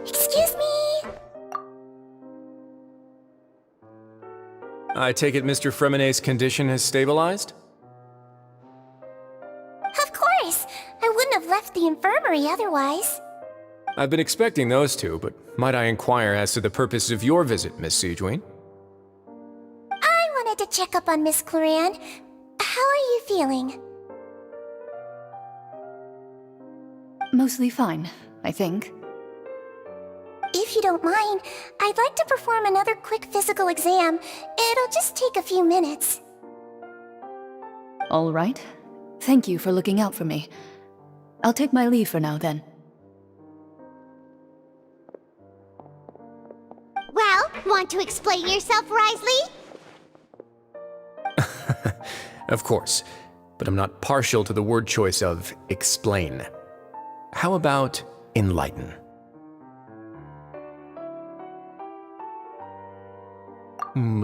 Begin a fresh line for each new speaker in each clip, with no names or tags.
Excuse me!
I take it Mr. Fremenet's condition has stabilized?
Of course! I wouldn't have left the infirmary otherwise.
I've been expecting those two, but might I inquire as to the purpose of your visit, Miss Sigewinne?
I wanted to check up on Miss Cloran. How are you feeling?
Mostly fine, I think.
If you don't mind, I'd like to perform another quick physical exam. It'll just take a few minutes.
All right. Thank you for looking out for me. I'll take my leave for now, then.
Well, want to explain yourself, Wriothesley?
Of course, but I'm not partial to the word choice of explain. How about enlighten?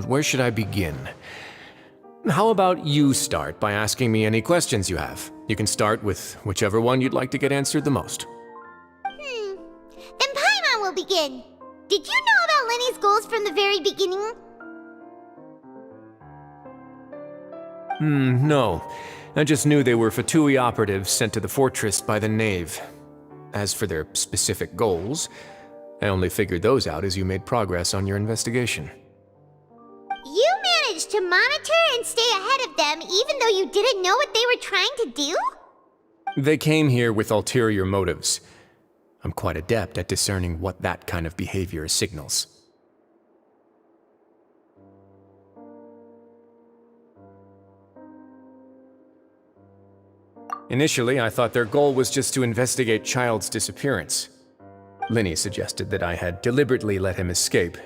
Where should I begin? How about you start by asking me any questions you have? You can start with whichever one you'd like to get answered the most.
Then Paimon will begin. Did you know about Lenny's goals from the very beginning?
No. I just knew they were Fatui operatives sent to the fortress by the Knave. As for their specific goals, I only figured those out as you made progress on your investigation.
You managed to monitor and stay ahead of them even though you didn't know what they were trying to do?
They came here with ulterior motives. I'm quite adept at discerning what that kind of behavior signals. Initially, I thought their goal was just to investigate Child's disappearance. Linny suggested that I had deliberately let him escape,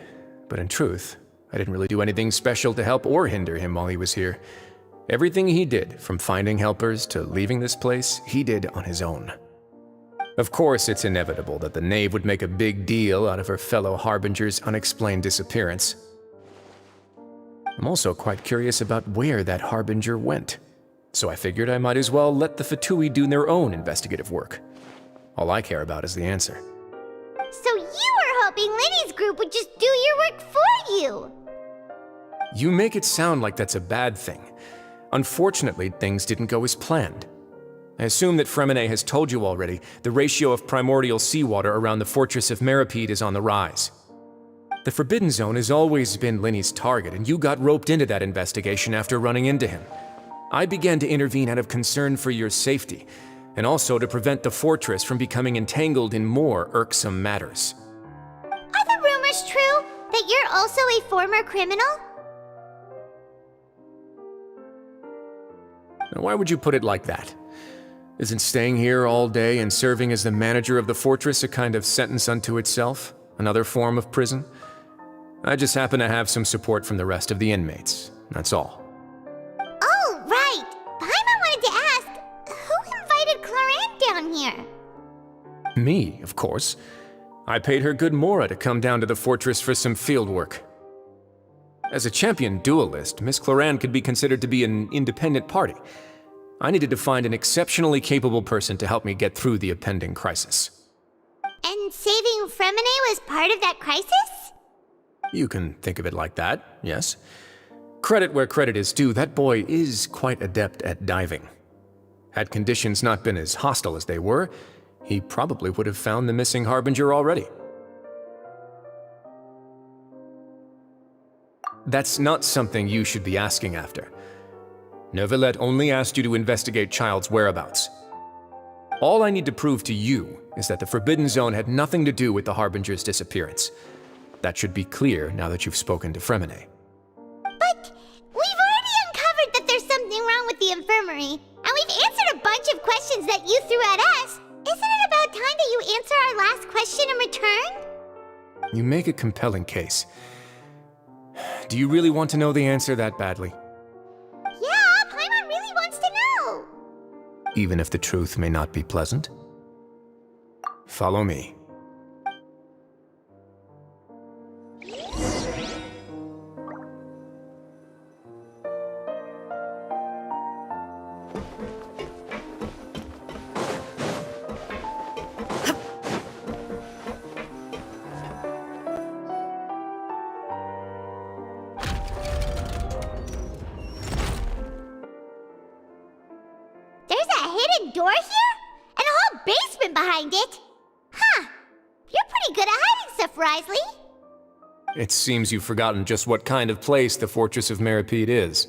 but in truth, I didn't really do anything special to help or hinder him while he was here. Everything he did, from finding helpers to leaving this place, he did on his own. Of course, it's inevitable that the Knave would make a big deal out of her fellow Harbinger's unexplained disappearance. I'm also quite curious about where that Harbinger went, so I figured I might as well let the Fatui do their own investigative work. All I care about is the answer.
So you were hoping Lenny's group would just do your work for you!
You make it sound like that's a bad thing. Unfortunately, things didn't go as planned. I assume that Fremenet has told you already, the ratio of primordial seawater around the fortress of Meripede is on the rise. The Forbidden Zone has always been Lenny's target, and you got roped into that investigation after running into him. I began to intervene out of concern for your safety, and also to prevent the fortress from becoming entangled in more irksome matters.
Are the rumors true that you're also a former criminal?
Now, why would you put it like that? Isn't staying here all day and serving as the manager of the fortress a kind of sentence unto itself? Another form of prison? I just happen to have some support from the rest of the inmates, that's all.
Oh, right! Paimon wanted to ask, who invited Cloran down here?
Me, of course. I paid her good mora to come down to the fortress for some field work. As a champion duelist, Miss Cloran could be considered to be an independent party. I needed to find an exceptionally capable person to help me get through the impending crisis.
And saving Fremenet was part of that crisis?
You can think of it like that, yes. Credit where credit is due, that boy is quite adept at diving. Had conditions not been as hostile as they were, he probably would have found the missing Harbinger already. That's not something you should be asking after. Neuvillette only asked you to investigate Child's whereabouts. All I need to prove to you is that the Forbidden Zone had nothing to do with the Harbinger's disappearance. That should be clear now that you've spoken to Fremine.
But we've already uncovered that there's something wrong with the infirmary, and we've answered a bunch of questions that you threw at us. Isn't it about time that you answer our last question in return?
You make a compelling case. Do you really want to know the answer that badly?
Yeah, Paimon really wants to know.
Even if the truth may not be pleasant? Follow me.
There's a hidden door here? And a whole basement behind it? Huh. You're pretty good at hiding stuff, Wriothesley.
It seems you've forgotten just what kind of place the Fortress of Meripede is.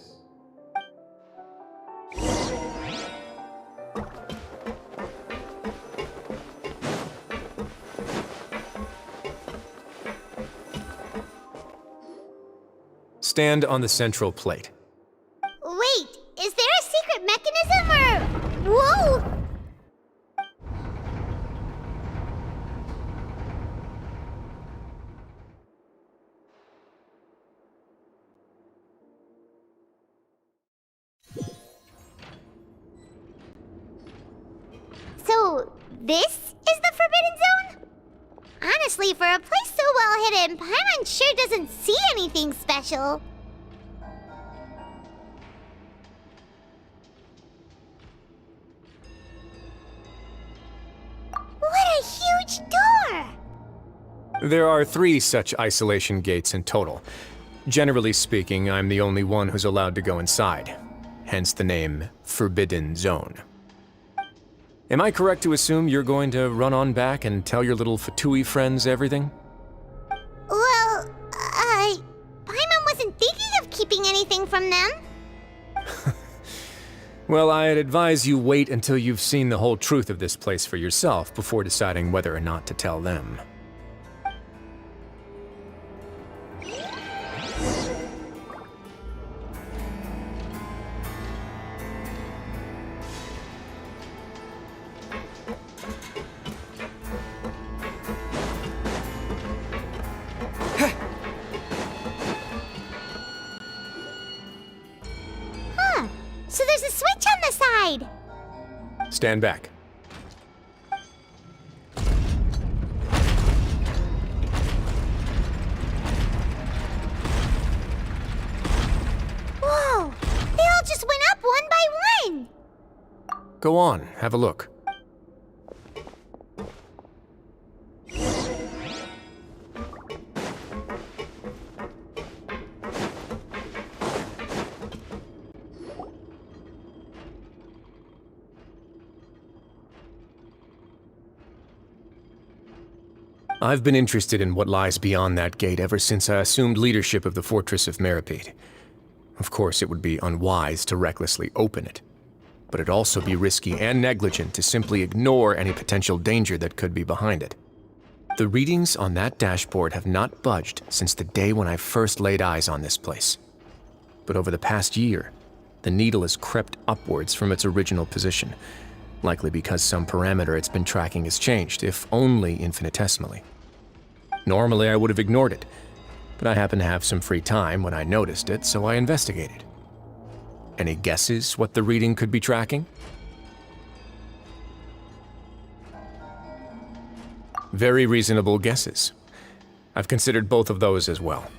Stand on the central plate.
Wait, is there a secret mechanism or... Whoa! So, this is the Forbidden Zone? Honestly, for a place so well hidden, Paimon sure doesn't see anything special. What a huge door!
There are 3 such isolation gates in total. Generally speaking, I'm the only one who's allowed to go inside. Hence the name Forbidden Zone. Am I correct to assume you're going to run on back and tell your little Fatui friends everything?
Well, Paimon wasn't thinking of keeping anything from them.
Well, I'd advise you wait until you've seen the whole truth of this place for yourself before deciding whether or not to tell them.
So there's a switch on the side.
Stand back.
Whoa! They all just went up one by one.
Go on, have a look. I've been interested in what lies beyond that gate ever since I assumed leadership of the Fortress of Meripede. Of course, it would be unwise to recklessly open it, but it'd also be risky and negligent to simply ignore any potential danger that could be behind it. The readings on that dashboard have not budged since the day when I first laid eyes on this place. But over the past year, the needle has crept upwards from its original position, likely because some parameter it's been tracking has changed, if only infinitesimally. Normally I would have ignored it, but I happened to have some free time when I noticed it, so I investigated. Any guesses what the reading could be tracking? Very reasonable guesses. I've considered both of those as well.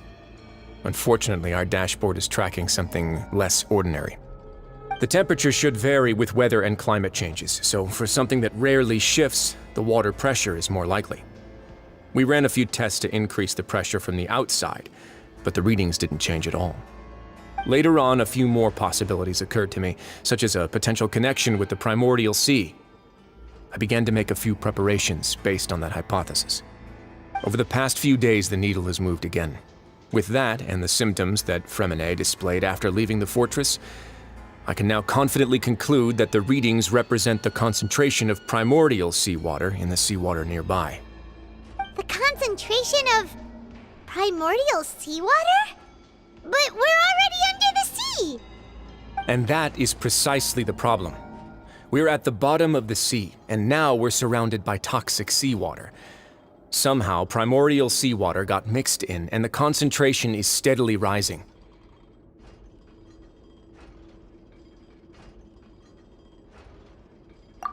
Unfortunately, our dashboard is tracking something less ordinary. The temperature should vary with weather and climate changes, so for something that rarely shifts, the water pressure is more likely. We ran a few tests to increase the pressure from the outside, but the readings didn't change at all. Later on, a few more possibilities occurred to me, such as a potential connection with the primordial sea. I began to make a few preparations based on that hypothesis. Over the past few days, the needle has moved again. With that, and the symptoms that Fremine displayed after leaving the fortress, I can now confidently conclude that the readings represent the concentration of primordial seawater in the seawater nearby.
The concentration of primordial seawater? But we're already under the sea!
And that is precisely the problem. We're at the bottom of the sea, and now we're surrounded by toxic seawater. Somehow, primordial seawater got mixed in, and the concentration is steadily rising.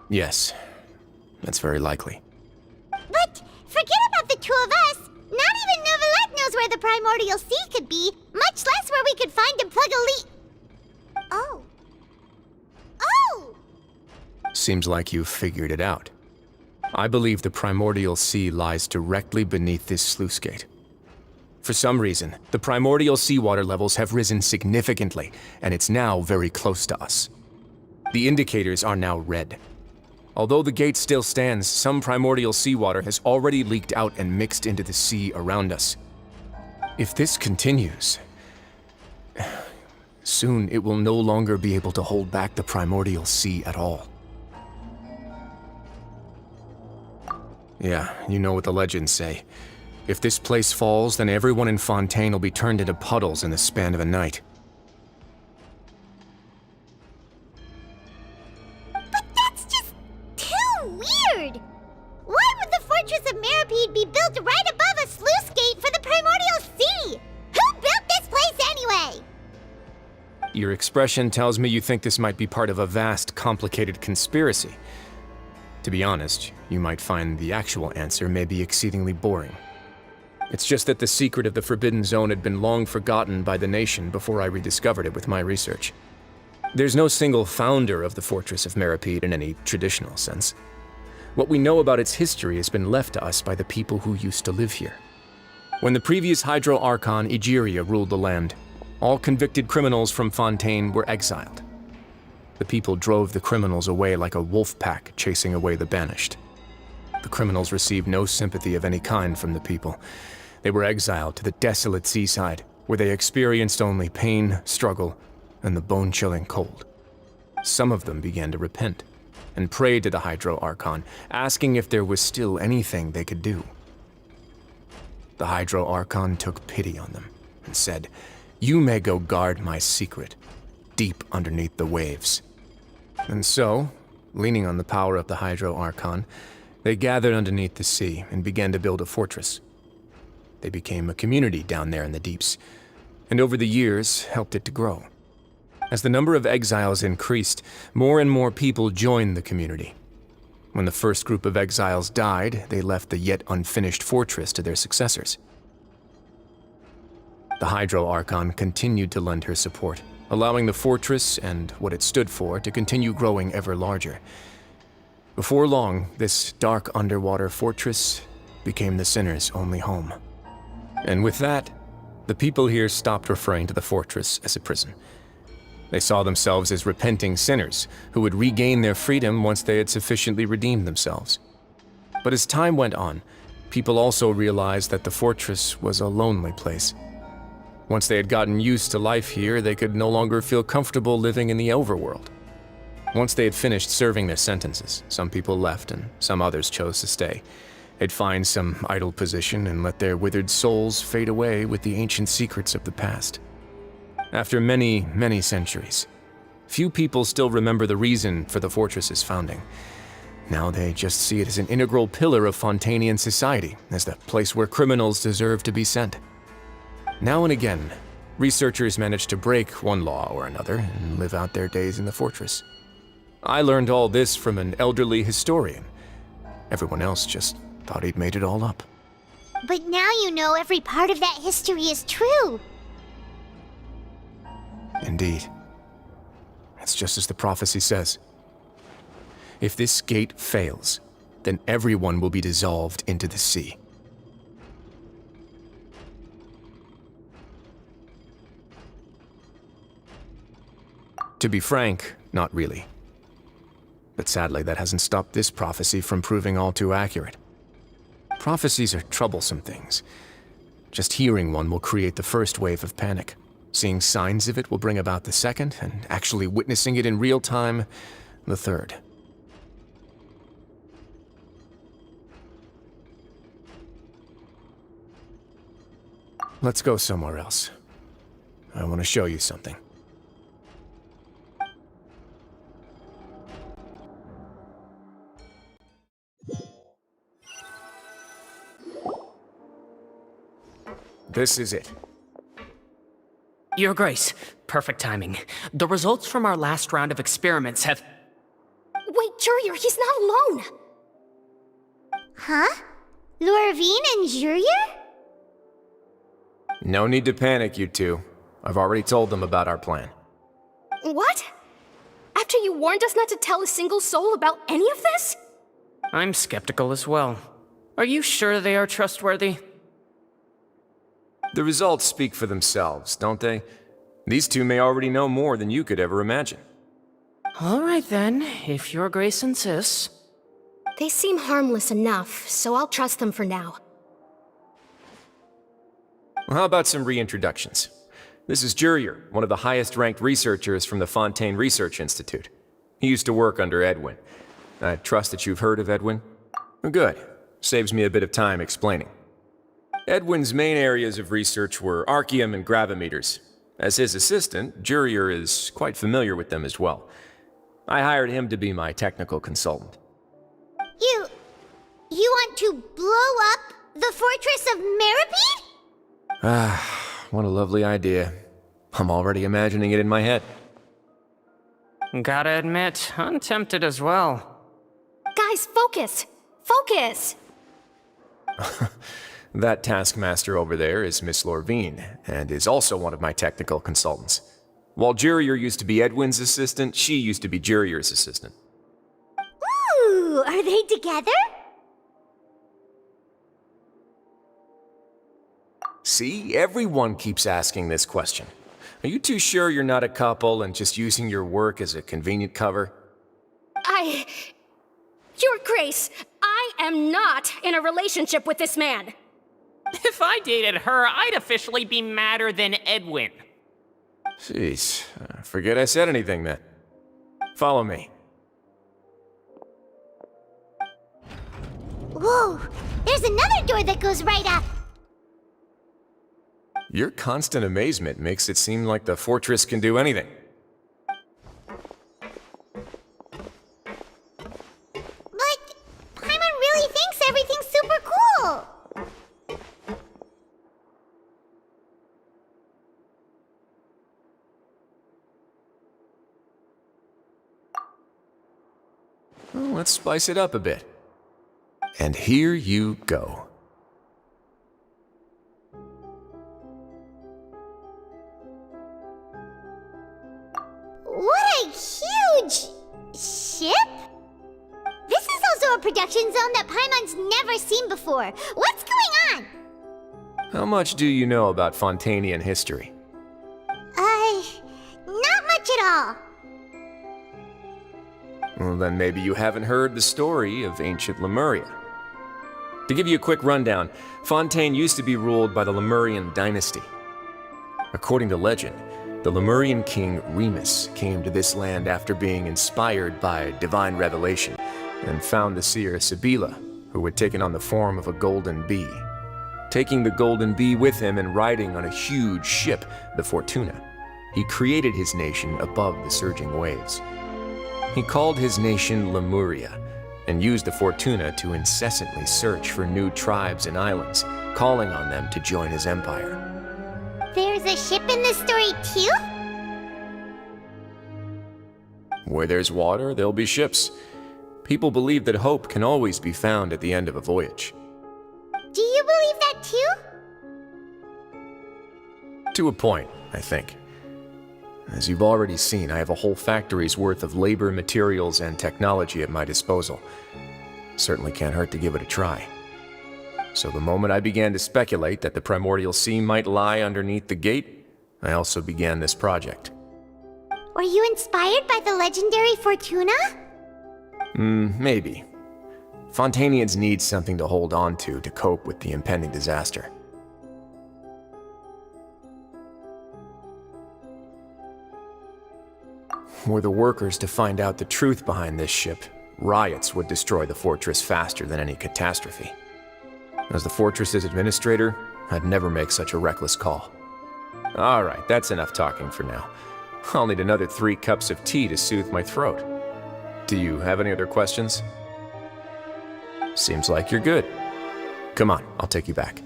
Yes, that's very likely.
But forget about the two of us! Not even Novelette knows where the primordial sea could be, much less where we could find and plug a leak. Oh. Oh!
Seems like you've figured it out. I believe the primordial sea lies directly beneath this sluice gate. For some reason, the primordial seawater levels have risen significantly, and it's now very close to us. The indicators are now red. Although the gate still stands, some primordial seawater has already leaked out and mixed into the sea around us. If this continues, soon it will no longer be able to hold back the primordial sea at all. Yeah, you know what the legends say. If this place falls, then everyone in Fontaine will be turned into puddles in the span of a night.
But that's just too weird! Why would the Fortress of Meripede be built right above a sluice gate for the primordial sea? Who built this place anyway?
Your expression tells me you think this might be part of a vast, complicated conspiracy. To be honest, you might find the actual answer may be exceedingly boring. It's just that the secret of the Forbidden Zone had been long forgotten by the nation before I rediscovered it with my research. There's no single founder of the Fortress of Meripede in any traditional sense. What we know about its history has been left to us by the people who used to live here. When the previous Hydro Archon Egeria ruled the land, all convicted criminals from Fontaine were exiled. The people drove the criminals away like a wolf pack chasing away the banished. The criminals received no sympathy of any kind from the people. They were exiled to the desolate seaside, where they experienced only pain, struggle, and the bone-chilling cold. Some of them began to repent, and prayed to the Hydro Archon, asking if there was still anything they could do. The Hydro Archon took pity on them, and said, "You may go guard my secret, deep underneath the waves." And so, leaning on the power of the Hydro Archon, they gathered underneath the sea and began to build a fortress. They became a community down there in the deeps, and over the years helped it to grow. As the number of exiles increased, more and more people joined the community. When the first group of exiles died, they left the yet unfinished fortress to their successors. The Hydro Archon continued to lend her support, allowing the fortress and what it stood for to continue growing ever larger. Before long, this dark underwater fortress became the sinner's only home. And with that, the people here stopped referring to the fortress as a prison. They saw themselves as repenting sinners who would regain their freedom once they had sufficiently redeemed themselves. But as time went on, people also realized that the fortress was a lonely place. Once they had gotten used to life here, they could no longer feel comfortable living in the overworld. Once they had finished serving their sentences, some people left and some others chose to stay. They'd find some idle position and let their withered souls fade away with the ancient secrets of the past. After many, many centuries, few people still remember the reason for the fortress's founding. Now they just see it as an integral pillar of Fontainian society, as the place where criminals deserve to be sent. Now and again, researchers manage to break one law or another and live out their days in the fortress. I learned all this from an elderly historian. Everyone else just thought he'd made it all up.
But now you know every part of that history is true.
Indeed. It's just as the prophecy says. If this gate fails, then everyone will be dissolved into the sea. To be frank, not really. But sadly, that hasn't stopped this prophecy from proving all too accurate. Prophecies are troublesome things. Just hearing one will create the first wave of panic. Seeing signs of it will bring about the second, and actually witnessing it in real time, the third. Let's go somewhere else. I want to show you something. This is it.
Your Grace, perfect timing. The results from our last round of experiments have...
Wait, Jurier, he's not alone!
Huh? Lorvine and Jurier?
No need to panic, you two. I've already told them about our plan.
What? After you warned us not to tell a single soul about any of this?
I'm skeptical as well. Are you sure they are trustworthy?
The results speak for themselves, don't they? These two may already know more than you could ever imagine.
All right then, if Your Grace insists.
They seem harmless enough, so I'll trust them for now.
Well, how about some reintroductions? This is Jurier, one of the highest-ranked researchers from the Fontaine Research Institute. He used to work under Edwin. I trust that you've heard of Edwin? Good. Saves me a bit of time explaining. Edwin's main areas of research were archaeum and gravimeters. As his assistant, Jurier is quite familiar with them as well. I hired him to be my technical consultant.
You want to blow up the fortress of Meripede?
Ah, what a lovely idea. I'm already imagining it in my head.
Gotta admit, I'm tempted as well.
Guys, focus! Focus!
That taskmaster over there is Miss Lorvine, and is also one of my technical consultants. While Jurier used to be Edwin's assistant, she used to be Jurier's assistant.
Ooh, are they together?
See, everyone keeps asking this question. Are you too sure you're not a couple and just using your work as a convenient cover?
Your Grace, I am not in a relationship with this man!
If I dated her, I'd officially be madder than Edwin.
Jeez, forget I said anything then. Follow me.
Whoa, there's another door that goes right up.
Your constant amazement makes it seem like the fortress can do anything.
But Paimon really thinks everything's super cool.
Well, let's spice it up a bit. And here you go.
What a huge ship! This is also a production zone that Paimon's never seen before. What's going on?
How much do you know about Fontainian history?
Not much at all.
Well, then maybe you haven't heard the story of ancient Lemuria. To give you a quick rundown, Fontaine used to be ruled by the Lemurian dynasty. According to legend, the Lemurian king Remus came to this land after being inspired by divine revelation and found the seer Sibila, who had taken on the form of a golden bee. Taking the golden bee with him and riding on a huge ship, the Fortuna, he created his nation above the surging waves. He called his nation Lemuria and used the Fortuna to incessantly search for new tribes and islands, calling on them to join his empire.
There's a ship in this story too?
Where there's water, there'll be ships. People believe that hope can always be found at the end of a voyage.
Do you believe that too?
To a point, I think. As you've already seen, I have a whole factory's worth of labor, materials, and technology at my disposal. Certainly can't hurt to give it a try. So the moment I began to speculate that the primordial sea might lie underneath the gate, I also began this project.
Were you inspired by the legendary Fortuna?
Maybe. Fontainians need something to hold on to cope with the impending disaster. Were the workers to find out the truth behind this ship, riots would destroy the fortress faster than any catastrophe. As the fortress's administrator, I'd never make such a reckless call. Alright, that's enough talking for now. I'll need another 3 cups of tea to soothe my throat. Do you have any other questions? Seems like you're good. Come on, I'll take you back.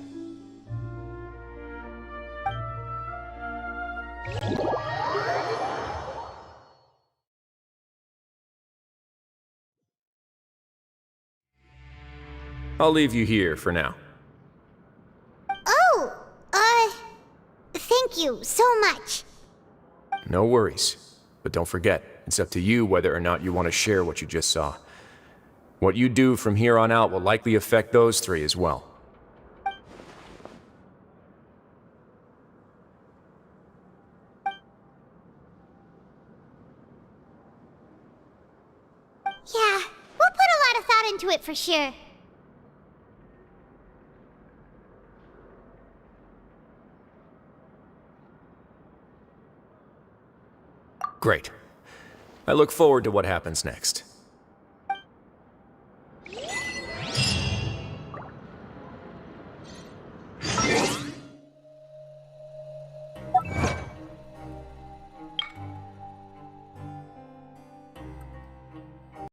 I'll leave you here for now.
Oh, thank you so much.
No worries. But don't forget, it's up to you whether or not you want to share what you just saw. What you do from here on out will likely affect those 3 as well.
Yeah, we'll put a lot of thought into it for sure.
Great. I look forward to what happens next.